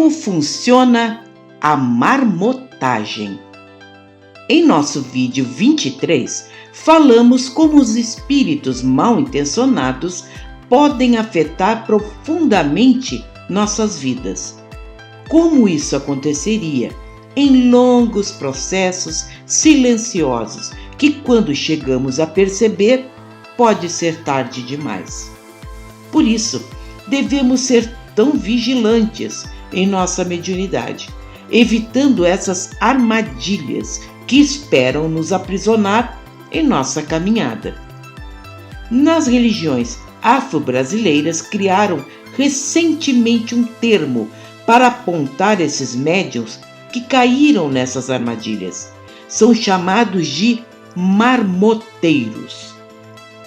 Como funciona a marmotagem? Em nosso vídeo 23, falamos como os espíritos mal intencionados podem afetar profundamente nossas vidas. Como isso aconteceria? Em longos processos silenciosos que, quando chegamos a perceber, pode ser tarde demais. Por isso, devemos ser tão vigilantes em nossa mediunidade, evitando essas armadilhas que esperam nos aprisionar em nossa caminhada. Nas religiões afro-brasileiras criaram recentemente um termo para apontar esses médiuns que caíram nessas armadilhas. São chamados de marmoteiros.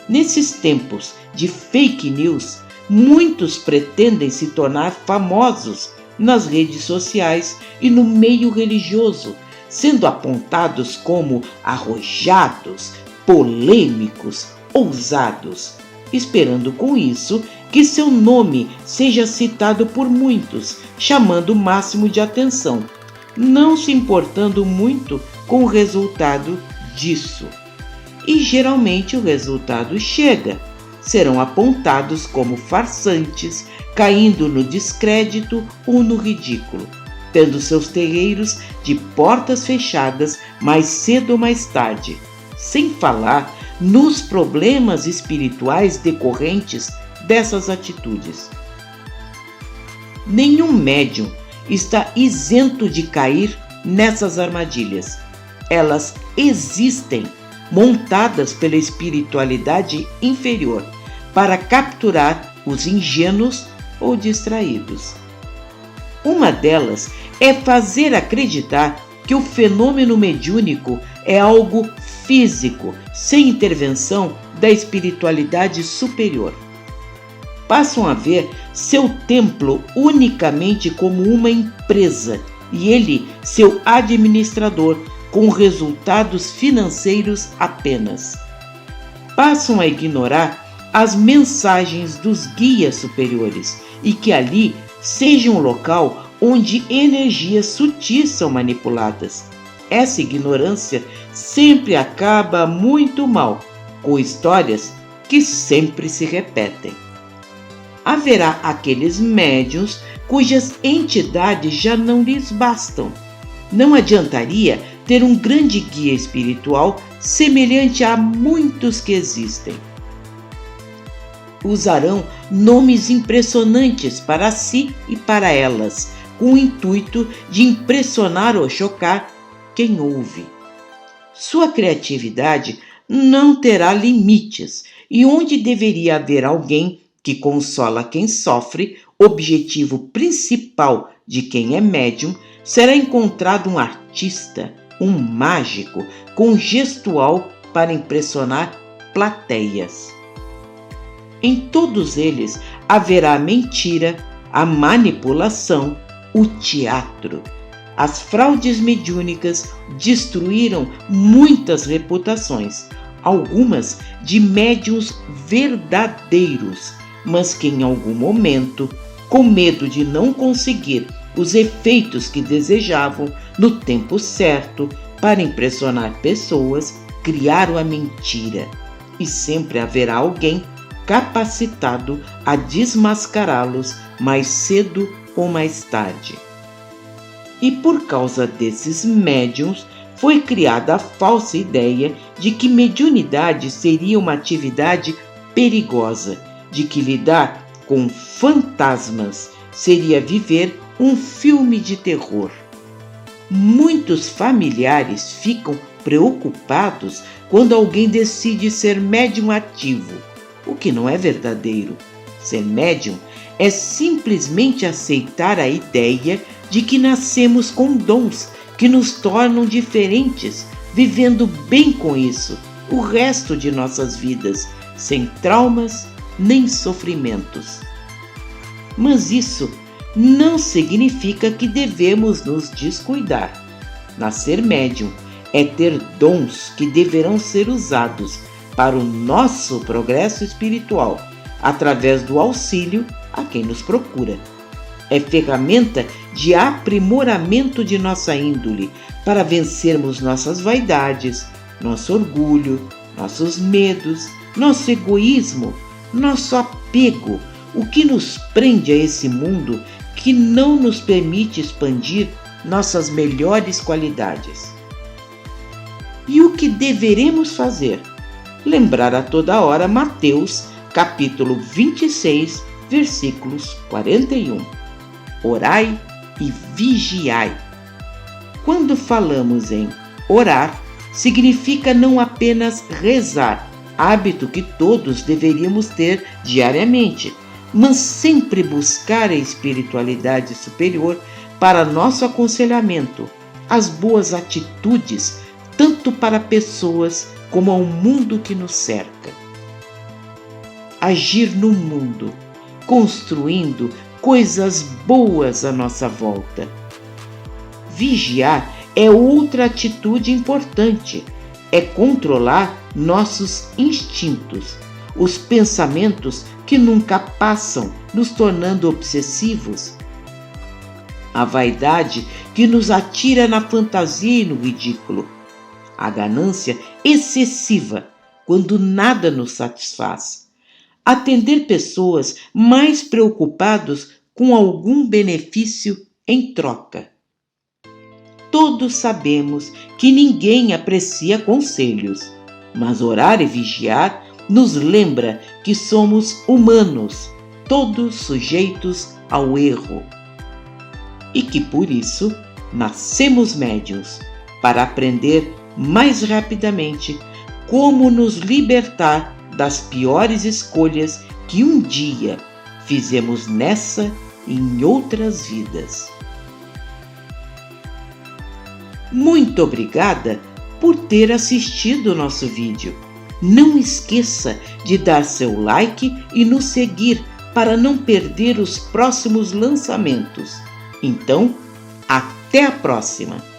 Nesses tempos de fake news, muitos pretendem se tornar famosos nas redes sociais e no meio religioso, sendo apontados como arrojados, polêmicos, ousados, esperando com isso que seu nome seja citado por muitos, chamando o máximo de atenção, não se importando muito com o resultado disso. E geralmente o resultado chega. Serão apontados como farsantes, caindo no descrédito ou no ridículo, tendo seus terreiros de portas fechadas mais cedo ou mais tarde, sem falar nos problemas espirituais decorrentes dessas atitudes. Nenhum médium está isento de cair nessas armadilhas. Elas existem, montadas pela espiritualidade inferior, para capturar os ingênuos ou distraídos. Uma delas é fazer acreditar que o fenômeno mediúnico é algo físico, sem intervenção da espiritualidade superior. Passam a ver seu templo unicamente como uma empresa e ele seu administrador, com resultados financeiros apenas. Passam a ignorar as mensagens dos guias superiores e que ali seja um local onde energias sutis são manipuladas. Essa ignorância sempre acaba muito mal, com histórias que sempre se repetem. Haverá aqueles médiuns cujas entidades já não lhes bastam. Não adiantaria ter um grande guia espiritual semelhante a muitos que existem. Usarão nomes impressionantes para si e para elas, com o intuito de impressionar ou chocar quem ouve. Sua criatividade não terá limites, e onde deveria haver alguém que consola quem sofre, objetivo principal de quem é médium, será encontrado um artista, um mágico com gestual para impressionar plateias. Em todos eles haverá a mentira, a manipulação, o teatro. As fraudes mediúnicas destruíram muitas reputações, algumas de médiuns verdadeiros, mas que em algum momento, com medo de não conseguir os efeitos que desejavam no tempo certo para impressionar pessoas, criaram a mentira. E sempre haverá alguém capacitado a desmascará-los mais cedo ou mais tarde. E por causa desses médiuns, foi criada a falsa ideia de que mediunidade seria uma atividade perigosa, de que lidar com fantasmas seria viver um filme de terror. Muitos familiares ficam preocupados quando alguém decide ser médium ativo, o que não é verdadeiro. Ser médium é simplesmente aceitar a ideia de que nascemos com dons que nos tornam diferentes, vivendo bem com isso o resto de nossas vidas, sem traumas nem sofrimentos. Mas isso não significa que devemos nos descuidar. Nascer médium é ter dons que deverão ser usados para o nosso progresso espiritual, através do auxílio a quem nos procura. é ferramenta de aprimoramento de nossa índole para vencermos nossas vaidades, nosso orgulho, nossos medos, nosso egoísmo, nosso apego, o que nos prende a esse mundo que não nos permite expandir nossas melhores qualidades. E o que deveremos fazer? Lembrar a toda hora Mateus, capítulo 26, versículos 41. Orai e vigiai. Quando falamos em orar, significa não apenas rezar, hábito que todos deveríamos ter diariamente, mas sempre buscar a espiritualidade superior para nosso aconselhamento, as boas atitudes, tanto para pessoas como ao mundo que nos cerca. Agir no mundo, construindo coisas boas à nossa volta. Vigiar é outra atitude importante, é controlar nossos instintos, os pensamentos que nunca passam, nos tornando obsessivos. A vaidade que nos atira na fantasia e no ridículo. A ganância excessiva, quando nada nos satisfaz. Atender pessoas mais preocupadas com algum benefício em troca. Todos sabemos que ninguém aprecia conselhos, mas orar e vigiar nos lembra que somos humanos, todos sujeitos ao erro. E que por isso nascemos médiuns, para aprender mais rapidamente como nos libertar das piores escolhas que um dia fizemos nessa e em outras vidas. Muito obrigada por ter assistido o nosso vídeo. Não esqueça de dar seu like e nos seguir para não perder os próximos lançamentos. Então, até a próxima!